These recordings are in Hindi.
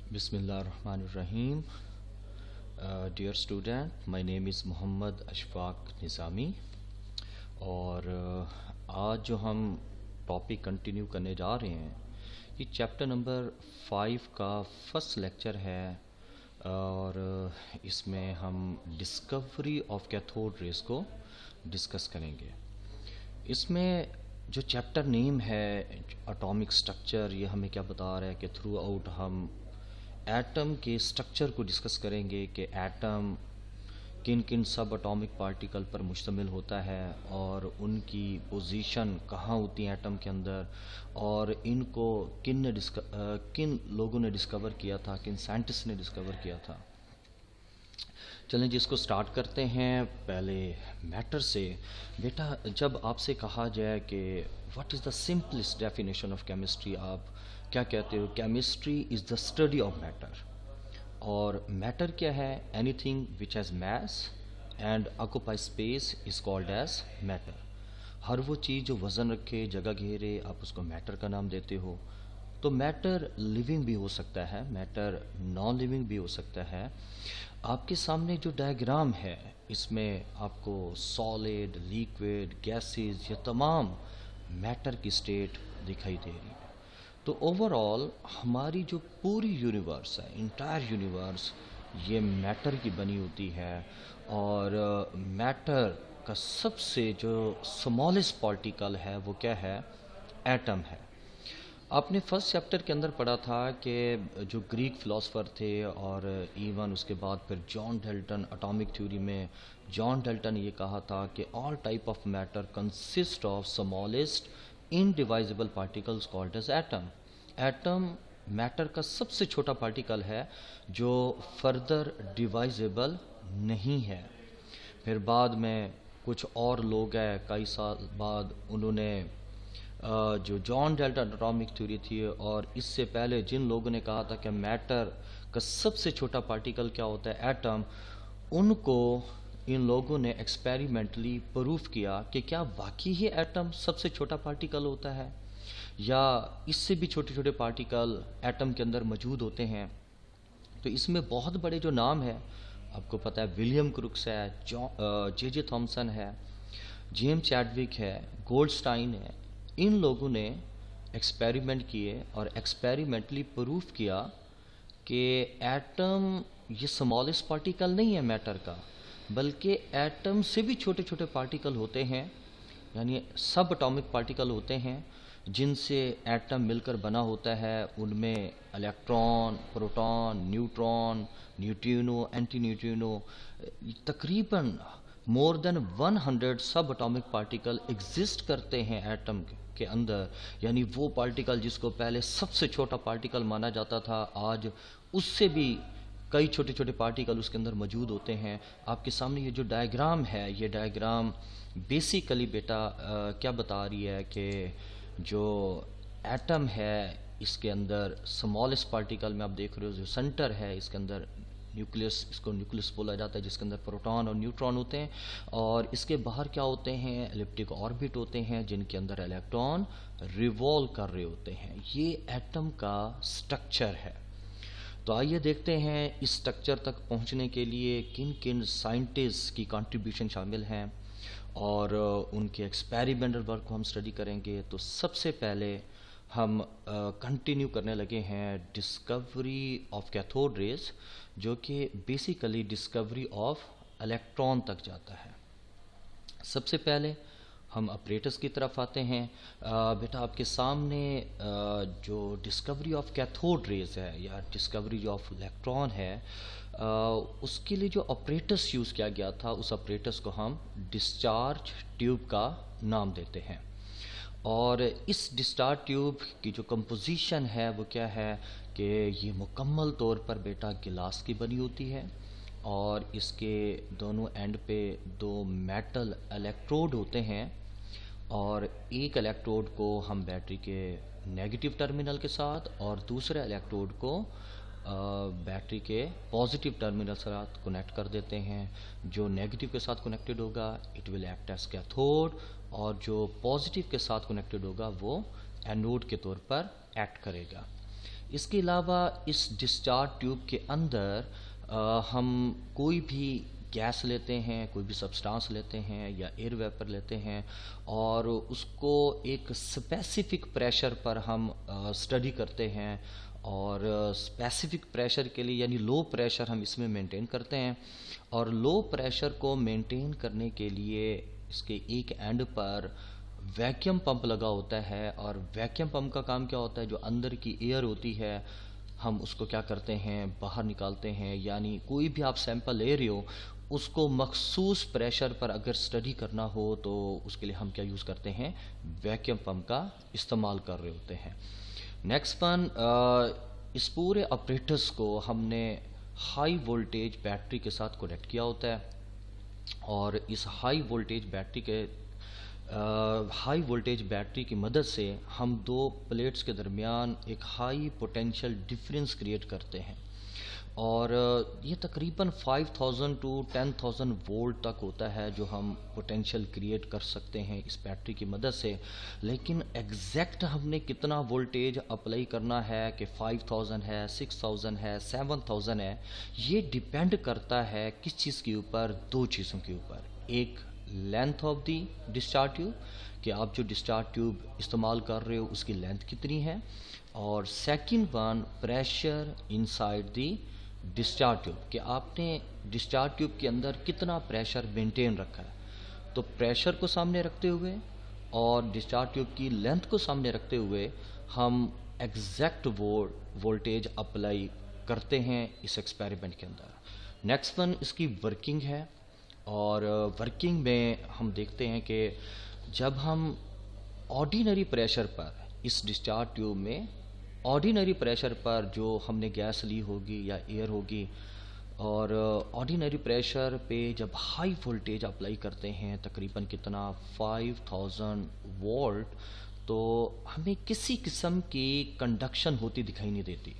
Bismillahirrahmanirrahim. Dear student, my name is Mohammad Ashfaq निज़ामी और आज जो हम टॉपिक कंटिन्यू करने जा रहे हैं ये चैप्टर नंबर 5 का फर्स्ट लेक्चर है और इसमें हम डिस्कवरी ऑफ कैथोड रेस को डिस्कस करेंगे। इसमें जो चैप्टर नेम है एटॉमिक स्ट्रक्चर, ये हमें क्या बता रहा है कि थ्रू आउट हम एटम के स्ट्रक्चर को डिस्कस करेंगे कि एटम किन किन सब एटॉमिक पार्टिकल पर मुश्तमिल होता है और उनकी पोजीशन कहाँ होती है एटम के अंदर और इनको किन लोगों ने डिस्कवर किया था, किन साइंटिस्ट ने डिस्कवर किया था। चलें जी, इसको स्टार्ट करते हैं। पहले मैटर से। बेटा, जब आपसे कहा जाए कि what is the simplest definition of chemistry, आप क्या कहते हो? Chemistry is the study of matter. और मैटर क्या है? Anything which has mass and occupy space is called as matter. हर वो चीज़ जो वज़न रखे, जगह घेरे, आप उसको मैटर का नाम देते हो। तो मैटर लिविंग भी हो सकता है, मैटर नॉन लिविंग भी हो सकता है। आपके सामने जो डायग्राम है इसमें आपको सॉलिड, लिक्विड, गैसेस, ये तमाम मैटर की स्टेट दिखाई दे रही है। तो ओवरऑल हमारी जो पूरी यूनिवर्स है, इंटायर यूनिवर्स, ये मैटर की बनी होती है। और मैटर का सबसे जो स्मॉलेस्ट पार्टिकल है वो क्या है? एटम है। आपने फर्स्ट चैप्टर के अंदर पढ़ा था कि जो ग्रीक फिलोसोफर थे और इवन उसके बाद फिर जॉन डाल्टन, एटॉमिक थ्योरी में जॉन डाल्टन ने ये कहा था कि all type of matter consist of smallest indivisible particles called as atom. Atom matter का सबसे छोटा पार्टिकल है जो फर्दर डिवाइजेबल नहीं है। फिर बाद में कुछ और लोग हैं, कई साल बाद उन्होंने जो जॉन डाल्टन एटॉमिक थ्योरी थी और इससे पहले जिन लोगों ने कहा था कि मैटर का सबसे छोटा पार्टिकल क्या होता है? एटम। उनको इन लोगों ने एक्सपेरिमेंटली प्रूफ किया कि क्या वाकई ही एटम सबसे छोटा पार्टिकल होता है या इससे भी छोटे छोटे पार्टिकल एटम के अंदर मौजूद होते हैं। तो इसमें बहुत बड़े जो नाम है, आपको पता है, विलियम क्रुक्स है, जे थॉमसन है, जेम्स चैडविक है, गोल्डस्टाइन है। इन लोगों ने एक्सपेरिमेंट किए और एक्सपेरिमेंटली प्रूफ किया कि एटम ये स्मॉलेस्ट पार्टिकल नहीं है मैटर का, बल्कि एटम से भी छोटे छोटे पार्टिकल होते हैं, यानी सब एटॉमिक पार्टिकल होते हैं जिनसे एटम मिलकर बना होता है। उनमें electron, proton, neutron, neutrino, anti neutrino, तकरीबन मोर देन 100 सब एटॉमिक पार्टिकल एग्जिस्ट करते हैं एटम के अंदर। यानी वो पार्टिकल जिसको पहले सबसे छोटा पार्टिकल माना जाता था, आज उससे भी कई छोटे छोटे पार्टिकल उसके अंदर मौजूद होते हैं। आपके सामने ये जो डायग्राम है, ये डायग्राम बेसिकली बेटा क्या बता रही है कि जो एटम है इसके अंदर स्मॉलेस्ट पार्टिकल में आप देख रहे हो जो सेंटर है, इसके अंदर न्यूक्लियस, इसको न्यूक्लियस बोला जाता है, जिसके अंदर प्रोटॉन और न्यूट्रॉन होते हैं। और इसके बाहर क्या होते हैं? एलिप्टिक ऑर्बिट होते हैं जिनके अंदर इलेक्ट्रॉन रिवॉल्व कर रहे होते हैं। ये एटम का स्ट्रक्चर है। तो आइए देखते हैं इस स्ट्रक्चर तक पहुंचने के लिए किन किन साइंटिस्ट की कंट्रीब्यूशन शामिल हैं और उनके एक्सपेरिमेंटल वर्क को हम स्टडी करेंगे। तो सबसे पहले हम कंटिन्यू करने लगे हैं डिस्कवरी ऑफ कैथोड रेस, जो कि बेसिकली डिस्कवरी ऑफ इलेक्ट्रॉन तक जाता है। सबसे पहले हम ऑपरेटर्स की तरफ आते हैं। बेटा, आपके सामने जो डिस्कवरी ऑफ कैथोड रेस है या डिस्कवरी ऑफ इलेक्ट्रॉन है, उसके लिए जो ऑपरेटर्स यूज़ किया गया था, उस ऑपरेटर्स को हम डिस्चार्ज ट्यूब का नाम देते हैं। और इस डिस्चार्ज ट्यूब की जो कंपोजिशन है वो क्या है कि ये मुकम्मल तौर पर बेटा गिलास की बनी होती है और इसके दोनों एंड पे दो मेटल इलेक्ट्रोड होते हैं और एक इलेक्ट्रोड को हम बैटरी के नेगेटिव टर्मिनल के साथ और दूसरे इलेक्ट्रोड को बैटरी के पॉजिटिव टर्मिनल के साथ कनेक्ट कर देते हैं। जो नेगेटिव के साथ कनेक्टेड होगा it will act as cathode और जो पॉजिटिव के साथ कनेक्टेड होगा वो एनोड के तौर पर एक्ट करेगा। इसके अलावा इस डिस्चार्ज ट्यूब के अंदर हम कोई भी गैस लेते हैं, कोई भी सब्सटेंस लेते हैं या एयर वेपर लेते हैं और उसको एक स्पेसिफिक प्रेशर पर हम स्टडी करते हैं और स्पेसिफिक प्रेशर के लिए यानी लो प्रेशर हम इसमें मेंटेन करते हैं। और लो प्रेशर को मेंटेन करने के लिए इसके एक एंड पर वैक्यूम पंप लगा होता है और वैक्यूम पंप का काम क्या होता है, जो अंदर की एयर होती है हम उसको क्या करते हैं, बाहर निकालते हैं। यानी कोई भी आप सैंपल ले रहे हो उसको मखसूस प्रेशर पर अगर स्टडी करना हो तो उसके लिए हम क्या यूज़ करते हैं, वैक्यूम पंप का इस्तेमाल कर रहे होते हैं। नेक्स्ट वन, इस पूरे ऑपरेटर्स को हमने हाई वोल्टेज बैटरी के साथ कनेक्ट किया होता है और इस हाई वोल्टेज बैटरी की मदद से हम दो प्लेट्स के दरमियान एक हाई पोटेंशियल डिफरेंस क्रिएट करते हैं और ये तकरीबन 5000 टू 10,000 वोल्ट तक होता है जो हम पोटेंशियल क्रिएट कर सकते हैं इस बैटरी की मदद से। लेकिन एग्जैक्ट हमने कितना वोल्टेज अप्लाई करना है कि 5000 है, 6000 है, 7000 है, ये डिपेंड करता है किस चीज़ के ऊपर, दो चीज़ों के ऊपर। एक length of the discharge tube कि आप जो डिस्चार्ज ट्यूब इस्तेमाल कर रहे हो उसकी लेंथ कितनी है, और second one pressure inside the discharge tube कि आपने डिस्चार्ज ट्यूब के अंदर कितना प्रेशर मेंटेन रखा है। तो प्रेशर को सामने रखते हुए और डिस्चार्ज ट्यूब की लेंथ को सामने रखते हुए हम एग्जैक्ट वोल्टेज अप्लाई करते हैं इस एक्सपेरिमेंट के अंदर। नेक्स्ट वन इसकी वर्किंग है और वर्किंग में हम देखते हैं कि जब हम ऑर्डिनरी प्रेशर पर इस डिस्चार्ज ट्यूब में ऑर्डिनरी प्रेशर पर जो हमने गैस ली होगी या एयर होगी और ऑर्डिनरी प्रेशर पे जब हाई वोल्टेज अप्लाई करते हैं तकरीबन कितना 5000 वोल्ट, तो हमें किसी किस्म की कंडक्शन होती दिखाई नहीं देती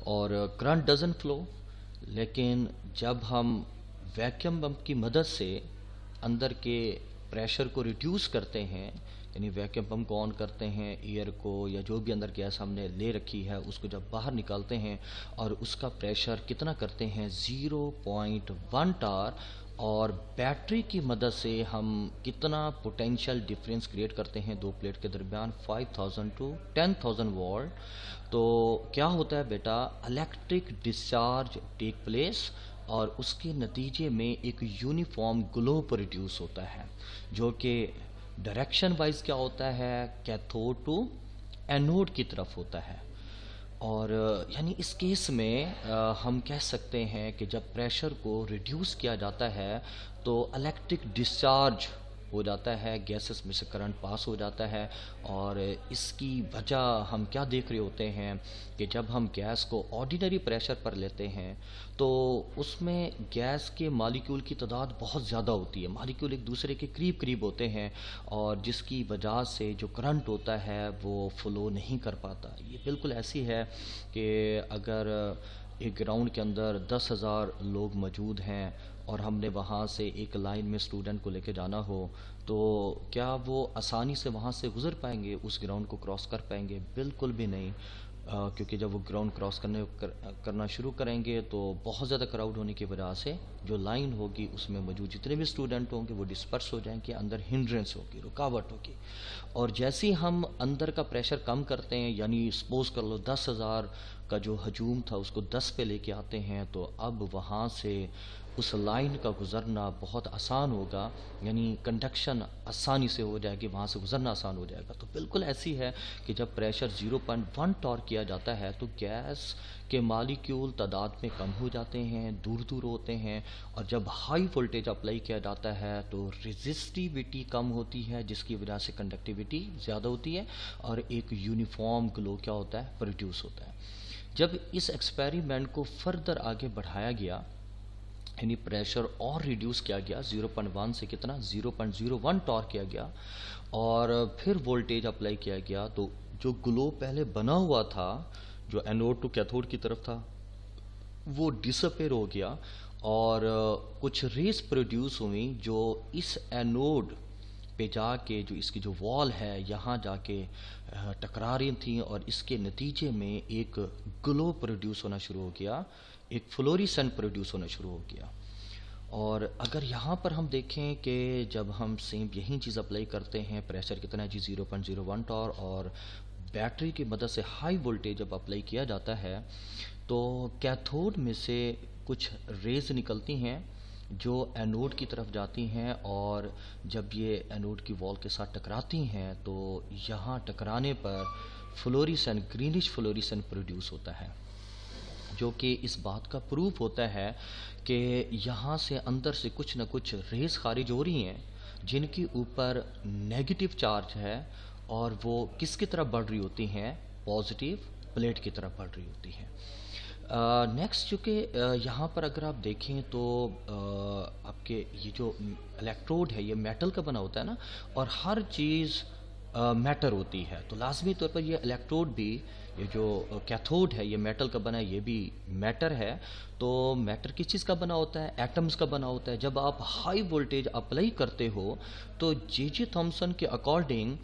और करंट डजंट फ्लो। लेकिन जब हम वैक्यूम पंप की मदद से अंदर के प्रेशर को रिड्यूस करते हैं, यानी वैक्यूम पंप को ऑन करते हैं, एयर को या जो भी अंदर गैस हमने ले रखी है उसको जब बाहर निकालते हैं और उसका प्रेशर कितना करते हैं 0.1 टार, और बैटरी की मदद से हम कितना पोटेंशियल डिफरेंस क्रिएट करते हैं दो प्लेट के दरमियान 5000 टू 10,000 वोल्ट। तो क्या होता है बेटा, इलेक्ट्रिक डिस्चार्ज टेक प्लेस और उसके नतीजे में एक यूनिफॉर्म ग्लो प्रोड्यूस होता है जो कि डायरेक्शन वाइज क्या होता है, कैथोड टू एनोड की तरफ होता है। और यानी इस केस में हम कह सकते हैं कि जब प्रेशर को रिड्यूस किया जाता है तो इलेक्ट्रिक डिस्चार्ज हो जाता है, गैसेस में से करंट पास हो जाता है। और इसकी वजह हम क्या देख रहे होते हैं कि जब हम गैस को ऑर्डिनरी प्रेशर पर लेते हैं तो उसमें गैस के मॉलिक्यूल की तादाद बहुत ज़्यादा होती है, मॉलिक्यूल एक दूसरे के करीब करीब होते हैं और जिसकी वजह से जो करंट होता है वो फ्लो नहीं कर पाता। ये बिल्कुल ऐसी है कि अगर एक ग्राउंड के अंदर 10,000 लोग मौजूद हैं और हमने वहाँ से एक लाइन में स्टूडेंट को लेके जाना हो तो क्या वो आसानी से वहाँ से गुज़र पाएंगे, उस ग्राउंड को क्रॉस कर पाएंगे? बिल्कुल भी नहीं, क्योंकि जब वो ग्राउंड क्रॉस करना शुरू करेंगे तो बहुत ज़्यादा क्राउड होने की वजह से जो लाइन होगी उसमें मौजूद जितने भी स्टूडेंट होंगे वो डिस्पर्स हो जाएंगे, अंदर हिंड्रेंस होगी, रुकावट होगी। और जैसे ही हम अंदर का प्रेशर कम करते हैं, यानी सपोज कर लो 10,000 का जो हजूम था उसको 10 पे लेके आते हैं, तो अब वहाँ से उस लाइन का गुज़रना बहुत आसान होगा, यानी कंडक्शन आसानी से हो जाएगी, वहाँ से गुज़रना आसान हो जाएगा। तो बिल्कुल ऐसी है कि जब प्रेशर 0.1 टॉर्क किया जाता है तो गैस के मॉलिक्यूल तादाद में कम हो जाते हैं, दूर दूर होते हैं, और जब हाई वोल्टेज अप्लाई किया जाता है तो रेजिस्टिविटी कम होती है जिसकी वजह से कंडक्टिविटी ज़्यादा होती है और एक यूनिफॉर्म ग्लो क्या होता है, प्रोड्यूस होता है। जब इस एक्सपेरिमेंट को फर्दर आगे बढ़ाया गया, यानी प्रेशर और रिड्यूस किया गया 0.1 से कितना 0.01 टॉर्क किया गया और फिर वोल्टेज अप्लाई किया गया, तो जो ग्लो पहले बना हुआ था जो एनोड टू कैथोड की तरफ था वो डिसअपेयर हो गया और कुछ रेस प्रोड्यूस हुई जो इस एनोड पे जाके जो इसकी जो वॉल है यहाँ जाके टकरा रही थी, और इसके नतीजे में एक ग्लो प्रोड्यूस होना शुरू हो गया, एक फ्लोरिसेंट प्रोड्यूस होना शुरू हो गया। और अगर यहाँ पर हम देखें कि जब हम सेम यही चीज़ अप्लाई करते हैं, प्रेशर कितना है जी 0.01 टॉर, और बैटरी की मदद से हाई वोल्टेज जब अप्लाई किया जाता है तो कैथोड में से कुछ रेज निकलती हैं जो एनोड की तरफ जाती हैं, और जब ये एनोड की वॉल के साथ टकराती हैं तो यहाँ टकराने पर फ्लोरिसेंट, ग्रीनिश फ्लोरिसेंट प्रोड्यूस होता है, जो कि इस बात का प्रूफ होता है कि यहाँ से अंदर से कुछ न कुछ रेस खारिज हो रही हैं जिनके ऊपर नेगेटिव चार्ज है, और वो किसकी तरफ बढ़ रही होती हैं, पॉजिटिव प्लेट की तरफ बढ़ रही होती हैं। नेक्स्ट चूँकि यहाँ पर अगर आप देखें तो आपके ये जो इलेक्ट्रोड है ये मेटल का बना होता है ना, और हर चीज़ मैटर होती है, तो लाजमी तौर पर ये इलेक्ट्रोड भी, ये जो कैथोड है ये मेटल का बना है, ये भी मैटर है। तो मैटर किस चीज़ का बना होता है, एटम्स का बना होता है। जब आप हाई वोल्टेज अप्लाई करते हो तो जे थॉमसन के अकॉर्डिंग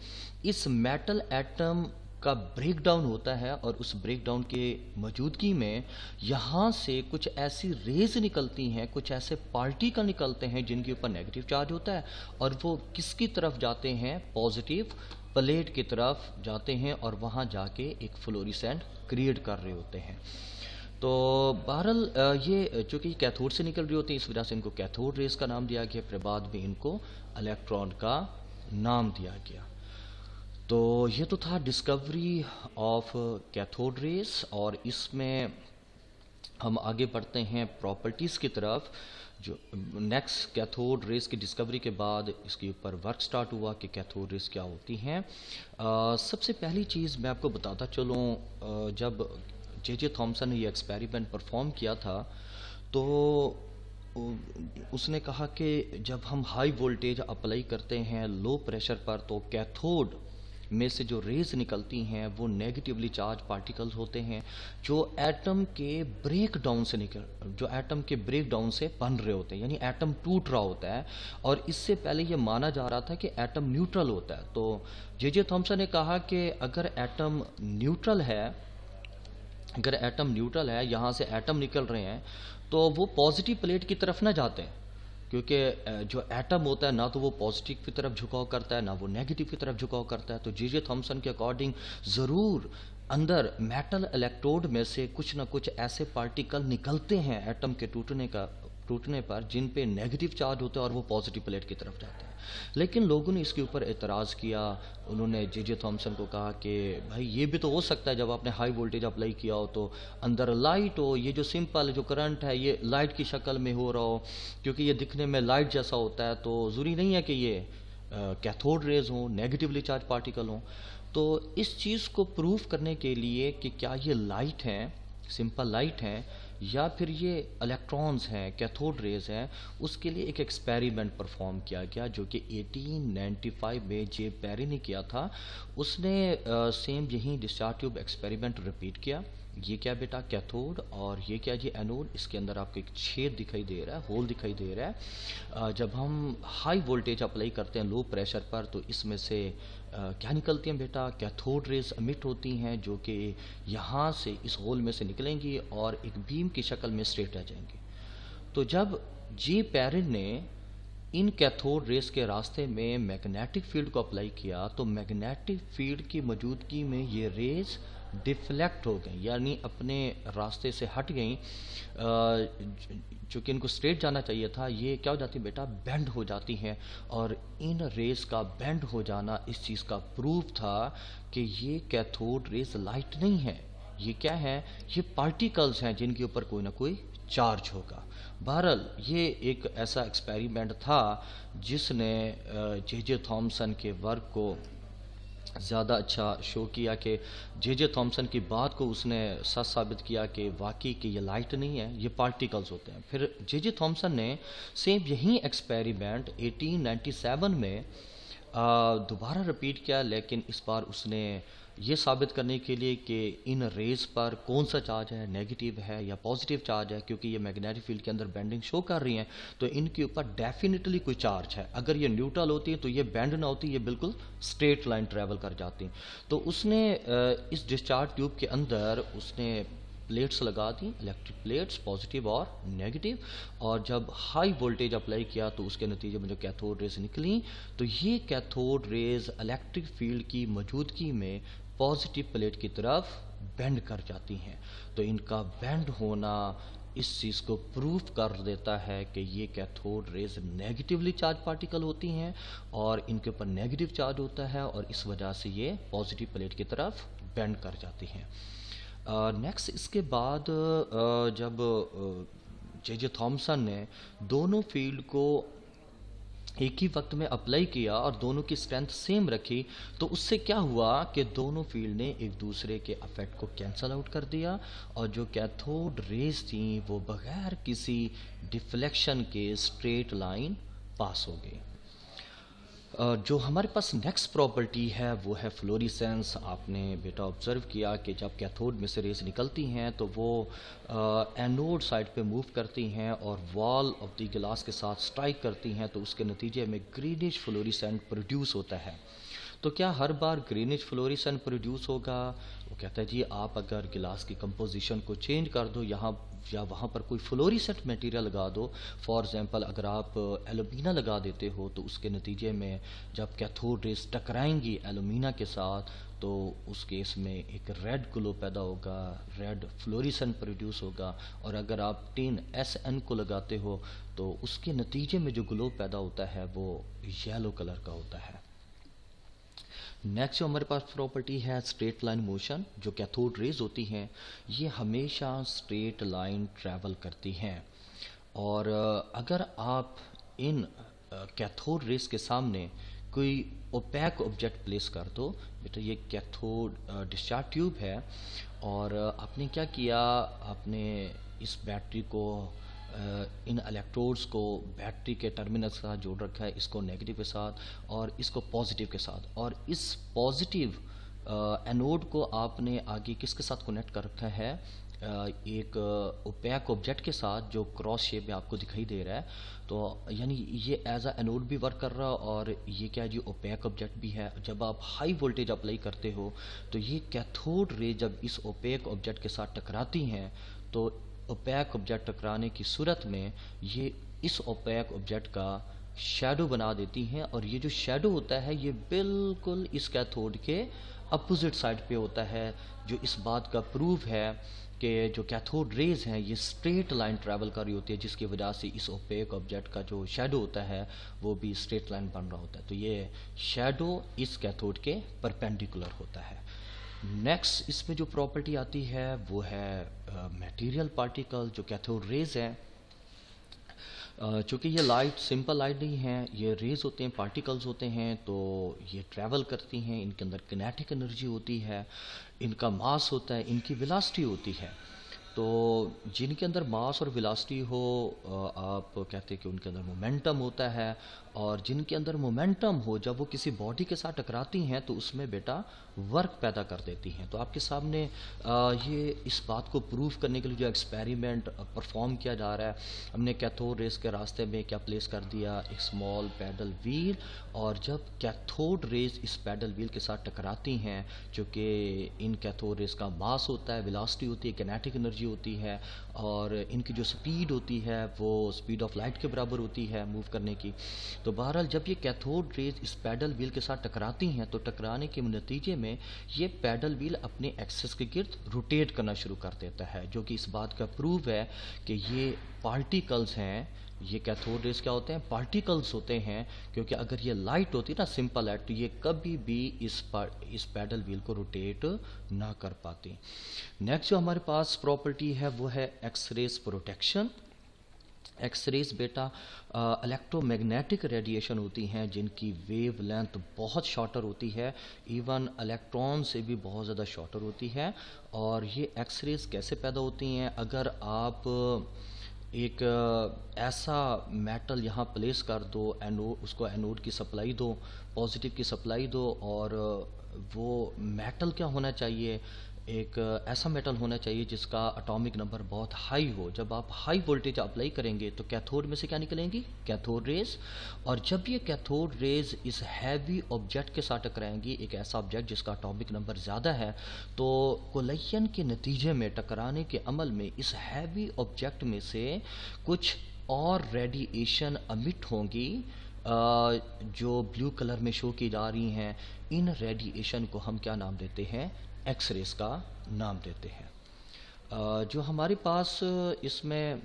इस मेटल एटम का ब्रेक डाउन होता है, और उस ब्रेक डाउन के मौजूदगी में यहाँ से कुछ ऐसी रेज निकलती हैं, कुछ ऐसे पार्टिकल निकलते हैं जिनके ऊपर नेगेटिव चार्ज होता है, और वो किसकी तरफ जाते हैं, पॉजिटिव प्लेट की तरफ जाते हैं, और वहाँ जाके एक फ्लोरिसेंट क्रिएट कर रहे होते हैं। तो बहरहाल ये चूँकि कैथोड से निकल रही होती है, इस वजह से इनको कैथोड रेस का नाम दिया गया, फिर बाद में इनको इलेक्ट्रॉन का नाम दिया गया। तो ये तो था डिस्कवरी ऑफ कैथोड रेस, और इसमें हम आगे बढ़ते हैं प्रॉपर्टीज़ की तरफ। जो नेक्स्ट कैथोड रेस की डिस्कवरी के बाद इसके ऊपर वर्क स्टार्ट हुआ कि कैथोड रेस क्या होती हैं। सबसे पहली चीज़ मैं आपको बताता चलूँ, जब जे थॉमसन ने ये एक्सपेरिमेंट परफॉर्म किया था तो उसने कहा कि जब हम हाई वोल्टेज अप्लाई करते हैं लो प्रेशर पर तो कैथोड में से जो रेज निकलती हैं वो नेगेटिवली चार्ज पार्टिकल्स होते हैं जो एटम के ब्रेक डाउन से बन रहे होते हैं, यानी एटम टूट रहा होता है। और इससे पहले ये माना जा रहा था कि एटम न्यूट्रल होता है। तो जे थॉमसन ने कहा कि अगर एटम न्यूट्रल है, यहाँ से एटम निकल रहे हैं, तो वो पॉजिटिव प्लेट की तरफ ना जाते हैं, क्योंकि जो एटम होता है ना तो वो पॉजिटिव की तरफ झुकाव करता है ना वो नेगेटिव की तरफ झुकाव करता है। तो जे थॉमसन के अकॉर्डिंग ज़रूर अंदर मेटल इलेक्ट्रोड में से कुछ ना कुछ ऐसे पार्टिकल निकलते हैं एटम के टूटने पर जिन पे नेगेटिव चार्ज होता है और वो पॉजिटिव प्लेट की तरफ जाते हैं। लेकिन लोगों ने इसके ऊपर एतराज़ किया। उन्होंने जे थॉमसन को कहा कि भाई ये भी तो हो सकता है जब आपने हाई वोल्टेज अप्लाई किया हो तो अंदर लाइट हो, ये जो सिंपल जो करंट है ये लाइट की शक्ल में हो रहा हो, क्योंकि ये दिखने में लाइट जैसा होता है, तो ज़रूरी नहीं है कि ये कैथोड रेज हो, नेगेटिवली चार्ज पार्टिकल हो। तो इस चीज़ को प्रूफ करने के लिए कि क्या ये लाइट हैं, सिंपल लाइट हैं, या फिर ये इलेक्ट्रॉन्स हैं, कैथोड रेज हैं, उसके लिए एक एक्सपेरिमेंट परफॉर्म किया गया जो कि 1895 में जे पेरी ने किया था। उसने सेम यही डिस्चार्ज ट्यूब एक्सपेरिमेंट रिपीट किया। ये क्या बेटा कैथोड, और ये क्या जी एनोड। इसके अंदर आपको एक छेद दिखाई दे रहा है, होल दिखाई दे रहा है। जब हम हाई वोल्टेज अप्लाई करते हैं लो प्रेशर पर तो इसमें से क्या निकलती हैं बेटा, कैथोड रेज एमिट होती हैं जो कि यहाँ से इस होल में से निकलेंगी और एक बीम की शक्ल में स्ट्रेट आ जाएंगी। तो जब जे पेरी ने इन कैथोड रेस के रास्ते में मैग्नेटिक फील्ड को अप्लाई किया तो मैग्नेटिक फील्ड की मौजूदगी में ये रेज डिफ्लेक्ट हो गई, यानी अपने रास्ते से हट गई। चूँकि इनको स्ट्रेट जाना चाहिए था, ये क्या हो जाती बेटा, बेंड हो जाती हैं। और इन रेस का बेंड हो जाना इस चीज़ का प्रूफ था कि ये कैथोड रेस लाइट नहीं है, ये क्या है, ये पार्टिकल्स हैं जिनके ऊपर कोई ना कोई चार्ज होगा। बहरहाल ये एक ऐसा एक्सपेरिमेंट था जिसने जे थॉमसन के वर्क को ज़्यादा अच्छा शो किया कि जे थॉमसन की बात को उसने सच साबित किया कि वाकई कि ये लाइट नहीं है, ये पार्टिकल्स होते हैं। फिर जे थॉमसन ने सेम यही एक्सपेरिमेंट 1897 में दोबारा रिपीट किया, लेकिन इस बार उसने ये साबित करने के लिए कि इन रेज पर कौन सा चार्ज है, नेगेटिव है या पॉजिटिव चार्ज है, क्योंकि ये मैग्नेटिक फील्ड के अंदर बेंडिंग शो कर रही हैं, तो इनके ऊपर डेफिनेटली कोई चार्ज है। अगर ये न्यूट्रल होती है तो ये बेंड ना होती, ये बिल्कुल स्ट्रेट लाइन ट्रेवल कर जाती। तो उसने इस डिस्चार्ज ट्यूब के अंदर उसने प्लेट्स लगा दी, इलेक्ट्रिक प्लेट्स, पॉजिटिव और नेगेटिव, और जब हाई वोल्टेज अप्लाई किया तो उसके नतीजे में जो कैथोड रेज निकली, तो ये कैथोड रेज इलेक्ट्रिक फील्ड की मौजूदगी में पॉजिटिव प्लेट की तरफ बेंड कर जाती हैं। तो इनका बेंड होना इस चीज़ को प्रूफ कर देता है कि ये cathode rays negatively charge particle होती हैं और इनके ऊपर नेगेटिव चार्ज होता है, और इस वजह से ये पॉजिटिव प्लेट की तरफ बेंड कर जाती हैं। नेक्स्ट इसके बाद जब जे थॉमसन ने दोनों फील्ड को एक ही वक्त में अप्लाई किया और दोनों की स्ट्रेंथ सेम रखी, तो उससे क्या हुआ कि दोनों फील्ड ने एक दूसरे के अफेक्ट को कैंसल आउट कर दिया, और जो कैथोड रेज थी वो बगैर किसी डिफ्लेक्शन के स्ट्रेट लाइन पास हो गई। जो हमारे पास नेक्स्ट प्रॉपर्टी है वो है फ्लोरिसेंस। आपने बेटा ऑब्जर्व किया कि जब कैथोड में से रेज निकलती हैं तो वो एनोड साइड पे मूव करती हैं और वॉल ऑफ द गिलास के साथ स्ट्राइक करती हैं, तो उसके नतीजे में ग्रीनिश फ्लोरिसेंट प्रोड्यूस होता है। तो क्या हर बार ग्रीनिश फ्लोरिसेंट प्रोड्यूस होगा? वो कहता है जी, आप अगर गिलास की कंपोजिशन को चेंज कर दो, यहाँ या वहाँ पर कोई फ्लोरिसेंट मटेरियल लगा दो, फॉर एग्जांपल अगर आप एलुमिना लगा देते हो, तो उसके नतीजे में जब कैथोड रेज टकराएंगी एलुमिना के साथ, तो उस केस में एक रेड ग्लो पैदा होगा, रेड फ्लोरिसेंट प्रोड्यूस होगा। और अगर आप टिन SN को लगाते हो तो उसके नतीजे में जो ग्लो पैदा होता है वो येलो कलर का होता है। नेक्स्ट जो हमारे पास प्रॉपर्टी है स्ट्रेट लाइन मोशन। जो कैथोड रेज होती हैं ये हमेशा स्ट्रेट लाइन ट्रैवल करती हैं, और अगर आप इन कैथोड रेज के सामने कोई ओपैक ऑब्जेक्ट प्लेस कर दो, बेटा ये कैथोड डिस्चार्ज ट्यूब है, और आपने क्या किया, आपने इस बैटरी को इन इलेक्ट्रोड्स को बैटरी के टर्मिनल के साथ जोड़ रखा है, इसको नेगेटिव के साथ और इसको पॉजिटिव के साथ, और इस पॉजिटिव एनोड को आपने आगे किसके साथ कनेक्ट कर रखा है, एक ओपैक ऑब्जेक्ट के साथ जो क्रॉस शेप में आपको दिखाई दे रहा है। तो यानी ये एज अ एनोड भी वर्क कर रहा है और ये क्या है जी, ओपैक ऑब्जेक्ट भी है। जब आप हाई वोल्टेज अप्लाई करते हो तो ये कैथोड रे जब इस ओपैक ऑब्जेक्ट के साथ टकराती हैं, तो ओपैक ऑब्जेक्ट टकराने की सूरत में ये इस ओपैक ऑब्जेक्ट का शैडो बना देती हैं, और ये जो शैडो होता है ये बिल्कुल इस कैथोड के अपोजिट साइड पे होता है, जो इस बात का प्रूफ है कि जो कैथोड रेज हैं ये स्ट्रेट लाइन ट्रैवल कर रही होती है, जिसकी वजह से इस ओपेक ऑब्जेक्ट का जो शैडो होता है वो भी स्ट्रेट लाइन बन रहा होता है। तो ये शैडो इस कैथोड के परपेंडिकुलर होता है। नेक्स्ट इसमें जो प्रॉपर्टी आती है वो है मटेरियल पार्टिकल। जो कैथोड रेज हैं, चूँकि ये लाइट सिंपल लाइट नहीं है, ये रेज होते हैं, पार्टिकल्स होते हैं, तो ये ट्रैवल करती हैं, इनके अंदर किनेटिक एनर्जी होती है, इनका मास होता है, इनकी वेलोसिटी होती है। तो जिनके अंदर मास और वेलोसिटी हो, आप कहते हैं कि उनके अंदर मोमेंटम होता है, और जिनके अंदर मोमेंटम हो, जब वो किसी बॉडी के साथ टकराती हैं तो उसमें बेटा वर्क पैदा कर देती हैं। तो आपके सामने ये इस बात को प्रूव करने के लिए जो एक्सपेरिमेंट परफॉर्म किया जा रहा है, हमने कैथोड रेज के रास्ते में क्या प्लेस कर दिया, एक स्मॉल पैडल व्हील, और जब कैथोड रेज इस पैडल व्हील के साथ टकराती हैं, चूँकि इन कैथोड रेज का मास होता है, वेलोसिटी होती है, किनेटिक एनर्जी होती है, और इनकी जो स्पीड होती है वो स्पीड ऑफ लाइट के बराबर होती है मूव करने की। तो बहरहाल जब ये कैथोड रेज इस पैडल व्हील के साथ टकराती हैं, तो टकराने के नतीजे में ये पैडल व्हील अपने एक्सिस के गिर्द रोटेट करना शुरू कर देता है, जो कि इस बात का प्रूव है कि ये पार्टिकल्स हैं। ये कैथोड रेज क्या होते हैं, पार्टिकल्स होते हैं, क्योंकि अगर ये लाइट होती ना, सिंपल लाइट, तो ये कभी भी इस पैडल व्हील को रोटेट ना कर पाती। नेक्स्ट जो हमारे पास प्रॉपर्टी है वो है एक्सरेज प्रोटेक्शन। एक्सरेज बेटा इलेक्ट्रोमैग्नेटिक रेडिएशन होती हैं, जिनकी वेव लेंथ बहुत शॉर्टर होती है, इवन इलेक्ट्रॉन से भी बहुत ज़्यादा शॉर्टर होती है। और ये एक्सरेज कैसे पैदा होती हैं, अगर आप एक ऐसा मेटल यहाँ प्लेस कर दो, उसको एनोड की सप्लाई दो, पॉजिटिव की सप्लाई दो, और वो मेटल क्या होना चाहिए, एक ऐसा मेटल होना चाहिए जिसका एटॉमिक नंबर बहुत हाई हो। जब आप हाई वोल्टेज अप्लाई करेंगे तो कैथोड में से क्या निकलेंगी, कैथोड रेज। और जब ये कैथोड रेज इस हैवी ऑब्जेक्ट के साथ टकराएंगी, एक ऐसा ऑब्जेक्ट जिसका एटॉमिक नंबर ज़्यादा है, तो कोलिजन के नतीजे में, टकराने के अमल में, इस हैवी ऑब्जेक्ट में से कुछ और रेडिएशन अमिट होंगी जो ब्लू कलर में शो की जा रही हैं। इन रेडिएशन को हम क्या नाम देते हैं, एक्स रेस का नाम देते हैं। जो हमारे पास इसमें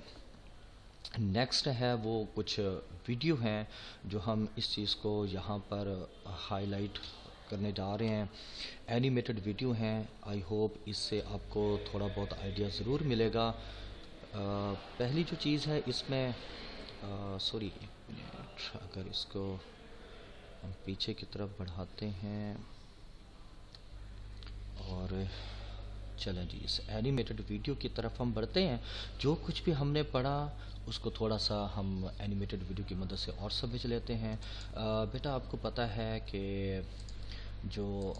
नेक्स्ट है वो कुछ वीडियो हैं जो हम इस चीज़ को यहाँ पर हाईलाइट करने जा रहे हैं। एनिमेटेड वीडियो हैं, आई होप इससे आपको थोड़ा बहुत आइडिया ज़रूर मिलेगा। पहली जो चीज़ है इसमें, सॉरी एक मिनट, अगर इसको हम पीछे की तरफ बढ़ाते हैं और चलें जी, इस एनिमेटेड वीडियो की तरफ हम बढ़ते हैं। जो कुछ भी हमने पढ़ा उसको थोड़ा सा हम एनिमेटेड वीडियो की मदद से और समझ लेते हैं। बेटा आपको पता है कि जो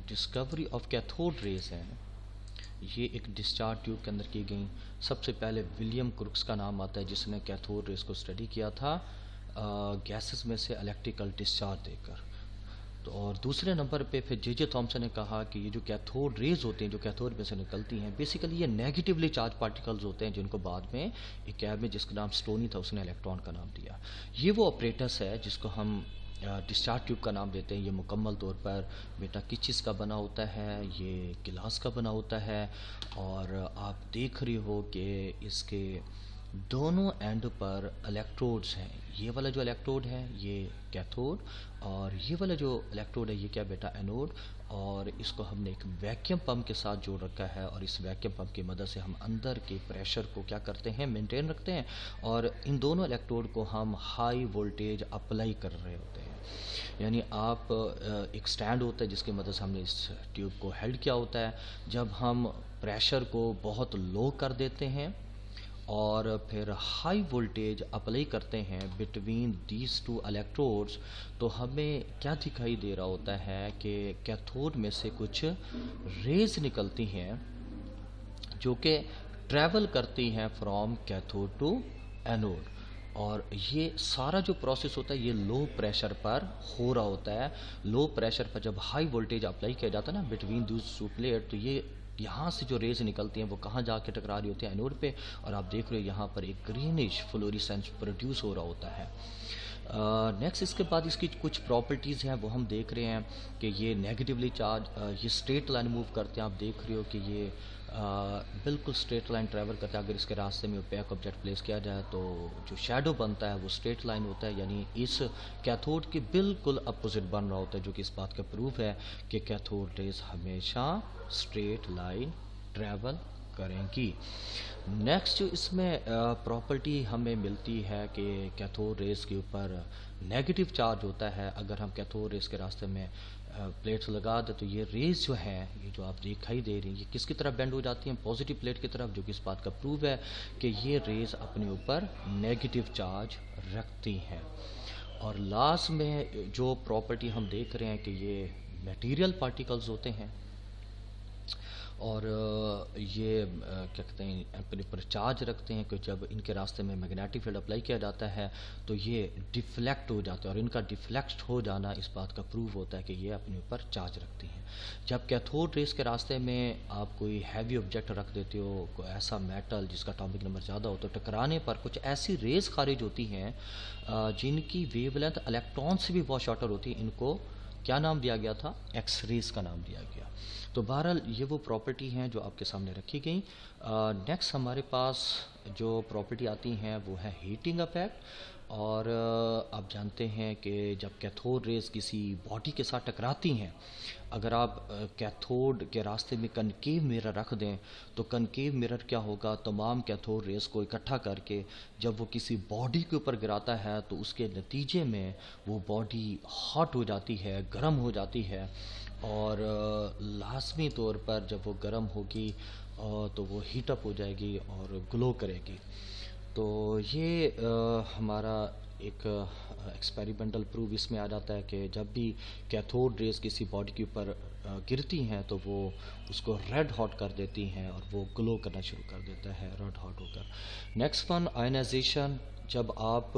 डिस्कवरी ऑफ कैथोड रेज हैं, ये एक डिस्चार्ज ट्यूब के अंदर की गई। सबसे पहले विलियम क्रुक्स का नाम आता है जिसने कैथोड रेज को स्टडी किया था गैसेस में से इलेक्ट्रिकल डिस्चार्ज देकर। तो और दूसरे नंबर पे फिर जे थॉमसन ने कहा कि ये जो कैथोड रेज होते हैं, जो कैथोड में से निकलती हैं, बेसिकली ये नेगेटिवली चार्ज पार्टिकल्स होते हैं, जिनको बाद में एक कैब में जिसका नाम स्टोनी था उसने इलेक्ट्रॉन का नाम दिया। ये वो ऑपरेटस है जिसको हम डिस्चार्ज ट्यूब का नाम देते हैं। ये मुकम्मल तौर पर बेटा किस चीज़ का बना होता है, ये गिलास का बना होता है। और आप देख रहे हो कि इसके दोनों एंड पर इलेक्ट्रोड्स हैं। ये वाला जो इलेक्ट्रोड है ये कैथोड, और ये वाला जो इलेक्ट्रोड है ये क्या बेटा, एनोड। और इसको हमने एक वैक्यूम पंप के साथ जोड़ रखा है, और इस वैक्यूम पंप की मदद से हम अंदर के प्रेशर को क्या करते हैं, मेंटेन रखते हैं। और इन दोनों इलेक्ट्रोड को हम हाई वोल्टेज अप्लाई कर रहे होते हैं। यानी आप एक स्टैंड होता है जिसकी मदद से हमने इस ट्यूब को हेल्ड किया होता है। जब हम प्रेशर को बहुत लो कर देते हैं और फिर हाई वोल्टेज अप्लाई करते हैं बिटवीन दीज टू इलेक्ट्रोड्स, तो हमें क्या दिखाई दे रहा होता है कि कैथोड में से कुछ रेज निकलती हैं जो कि ट्रैवल करती हैं फ्रॉम कैथोड टू एनोड। और ये सारा जो प्रोसेस होता है ये लो प्रेशर पर हो रहा होता है। लो प्रेशर पर जब हाई वोल्टेज अप्लाई किया जाता है ना बिटवीन दूस टू प्लेट, तो ये यहाँ से जो रेज निकलती हैं वो कहाँ जाके टकरा रही होती है, एनोड पे। और आप देख रहे हो यहाँ पर एक ग्रीनिश फ्लोरेसेंस प्रोड्यूस हो रहा होता है। नेक्स्ट इसके बाद इसकी कुछ प्रॉपर्टीज़ हैं वो हम देख रहे हैं कि ये नेगेटिवली चार्ज, ये स्ट्रेट लाइन मूव करते हैं। आप देख रहे हो कि ये बिल्कुल स्ट्रेट लाइन ट्रैवल करता है। अगर इसके रास्ते में ओपेक ऑब्जेक्ट प्लेस किया जाए तो जो शेडो बनता है वो स्ट्रेट लाइन होता है, यानी इस कैथोड के बिल्कुल अपोजिट बन रहा होता है, जो कि इस बात का प्रूफ है कि कैथोड रेज हमेशा स्ट्रेट लाइन ट्रैवल करेंगी। नेक्स्ट जो इसमें प्रॉपर्टी हमें मिलती है कि कैथोड रेज के ऊपर नेगेटिव चार्ज होता है। अगर हम कैथोड रेज के रास्ते में प्लेट्स लगा दे तो ये रेज जो हैं, ये जो आप दिखाई दे रही हैं, ये किसकी तरफ बेंड हो जाती हैं, पॉजिटिव प्लेट की तरफ, जो कि इस बात का प्रूफ है कि ये रेज अपने ऊपर नेगेटिव चार्ज रखती हैं। और लास्ट में जो प्रॉपर्टी हम देख रहे हैं कि ये मटेरियल पार्टिकल्स होते हैं, और ये क्या कहते हैं, अपने ऊपर चार्ज रखते हैं कि जब इनके रास्ते में मैग्नेटिक फील्ड अप्लाई किया जाता है तो ये डिफ्लेक्ट हो जाते हैं, और इनका डिफ्लेक्ट हो जाना इस बात का प्रूफ होता है कि ये अपने ऊपर चार्ज रखती हैं। जब कैथोड रेज के रास्ते में आप कोई हैवी ऑब्जेक्ट रख देते हो, कोई ऐसा मेटल जिसका एटॉमिक नंबर ज़्यादा हो, तो टकराने पर कुछ ऐसी रेज खारिज होती हैं जिनकी वेवलेंथ इलेक्ट्रॉन से भी बहुत शॉर्टर होती है। इनको क्या नाम दिया गया था, एक्स रेज का नाम दिया गया। तो बहरहाल ये वो प्रॉपर्टी हैं जो आपके सामने रखी गई। नेक्स्ट हमारे पास जो प्रॉपर्टी आती हैं वो है हीटिंग इफेक्ट। और आप जानते हैं कि जब कैथोड रेज किसी बॉडी के साथ टकराती हैं, अगर आप कैथोड के रास्ते में कनकेव मिरर रख दें तो कनकेव मिरर क्या होगा, तमाम कैथोड रेज को इकट्ठा करके जब वो किसी बॉडी के ऊपर गिराता है तो उसके नतीजे में वो बॉडी हॉट हो जाती है, गर्म हो जाती है। और लाजमी तौर पर जब वो गर्म होगी तो वो हीटअप हो जाएगी और ग्लो करेगी। तो ये हमारा एक एक्सपेरिमेंटल प्रूफ इसमें आ जाता है कि जब भी कैथोड रेज किसी बॉडी के ऊपर गिरती हैं तो वो उसको रेड हॉट कर देती हैं और वो ग्लो करना शुरू कर देता है रेड हॉट होकर। Next one ionization. जब आप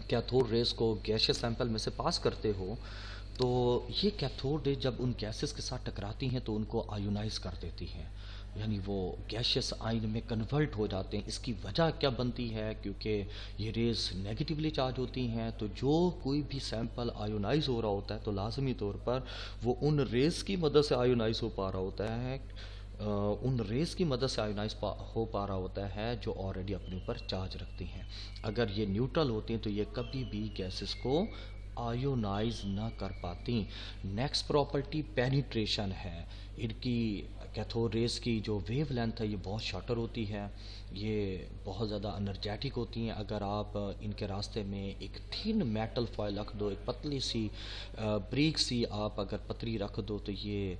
कैथोड रेज को गैसियस सैंपल में से पास करते हो तो ये कैथोड रेज जब उन गैसेस के साथ टकराती हैं तो उनको आयोनाइज कर देती हैं, यानी वो गैसियस आयन में कन्वर्ट हो जाते हैं। इसकी वजह क्या बनती है? क्योंकि ये रेज नेगेटिवली चार्ज होती हैं, तो जो कोई भी सैंपल आयोनाइज हो रहा होता है तो लाजमी तौर पर वो उन रेज की मदद से आयोनाइज हो पा रहा होता है, उन रेस की मदद से आयोनाइज हो पा रहा होता है जो ऑलरेडी अपने ऊपर चार्ज रखती हैं। अगर ये न्यूट्रल होती हैं तो ये कभी भी गैसेस को आयोनाइज ना कर पाती। नेक्स्ट प्रॉपर्टी पेनिट्रेशन है। इनकी कैथोड रेस की जो वेव लेंथ है ये बहुत शॉर्टर होती है, ये बहुत ज़्यादा एनर्जेटिक होती हैं। अगर आप इनके रास्ते में एक थिन मेटल फॉयल रख दो, एक पतली सी ब्रिक सी आप अगर पतली रख दो तो ये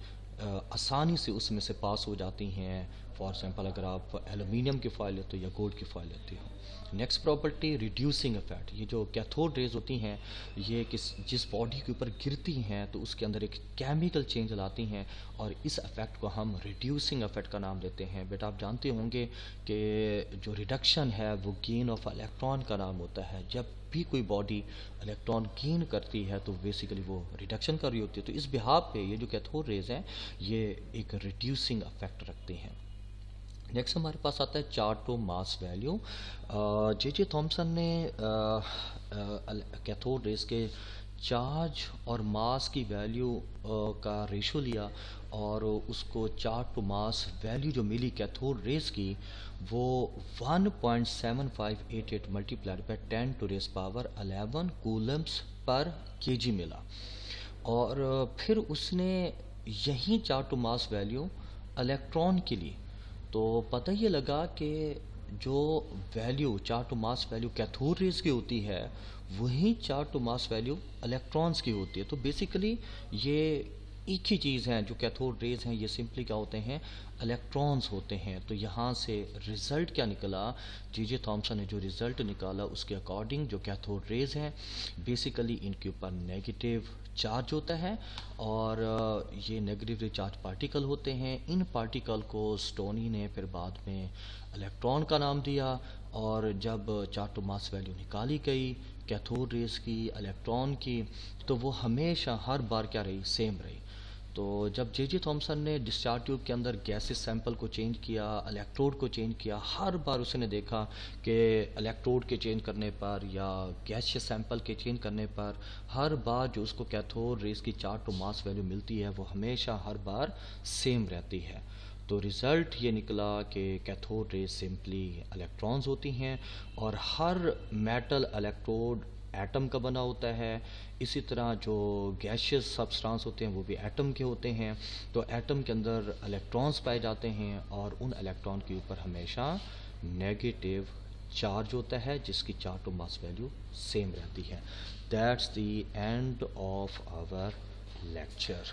आसानी से उसमें से पास हो जाती हैं। फॉर एग्जांपल अगर आप एलुमिनियम की फॉयल लेते हो या गोल्ड की फॉयल लेते हो। Next property reducing effect. ये जो कैथोड रेज होती हैं ये जिस बॉडी के ऊपर गिरती हैं तो उसके अंदर एक केमिकल चेंज लाती हैं और इस इफेक्ट को हम रिड्यूसिंग इफेक्ट का नाम देते हैं। बेटा आप जानते होंगे कि जो रिडक्शन है वो गेन ऑफ इलेक्ट्रॉन का नाम होता है। जब भी कोई बॉडी इलेक्ट्रॉन गेन करती है तो बेसिकली वो रिडक्शन कर रही होती है। तो इस बिहाफ पे ये जो कैथोड रेज हैं ये एक रिड्यूसिंग इफेक्ट रखती हैं। नेक्स्ट हमारे पास आता है chart to mass value. J Thomson ने कैथोड रेज के चार्ज और मास की वैल्यू का रेशो लिया और उसको चार्ट टू मास वैल्यू जो मिली कैथोड रेज की वो 1.7588 मल्टीप्लाइड बाय 10⁻11 कूलम्स पर केजी मिला। और फिर उसने यही chart to mass value electron के लिए, तो पता ये लगा कि जो value chart to mass value cathode rays की होती है वही chart to mass value electrons की होती है। तो बेसिकली ये एक ही चीज़ है। जो कैथोड रेज हैं ये सिंपली क्या होते हैं? इलेक्ट्रॉन्स होते हैं। तो यहाँ से रिज़ल्ट क्या निकला? जे थॉमसन ने जो रिज़ल्ट निकाला उसके अकॉर्डिंग जो कैथोड रेज हैं बेसिकली इनके ऊपर नेगेटिव चार्ज होता है और ये नेगेटिवली चार्ज पार्टिकल होते हैं। इन पार्टिकल को स्टोनी ने फिर बाद में इलेक्ट्रॉन का नाम दिया और जब चार्ट टू मास वैल्यू निकाली गई कैथोड रेज की, इलेक्ट्रॉन की, तो वो हमेशा हर बार क्या रही? सेम रही। तो जब जे थॉमसन ने डिस्चार्ज ट्यूब के अंदर गैसेस सैंपल को चेंज किया, इलेक्ट्रोड को चेंज किया, हर बार उसने देखा कि इलेक्ट्रोड के चेंज करने पर या गैसियस सैंपल के चेंज करने पर हर बार जो उसको कैथोड रेज की चार्ट टू मास वैल्यू मिलती है वो हमेशा हर बार सेम रहती है। तो रिज़ल्ट ये निकला कि कैथोड रेज सिंपली इलेक्ट्रॉन्स होती हैं और हर मेटल इलेक्ट्रोड एटम का बना होता है। इसी तरह जो गैसियस सब्सटेंस होते हैं वो भी एटम के होते हैं। तो एटम के अंदर इलेक्ट्रॉन्स पाए जाते हैं और उन इलेक्ट्रॉन के ऊपर हमेशा नेगेटिव चार्ज होता है जिसकी chart to mass value same रहती है। That's the end of our lecture.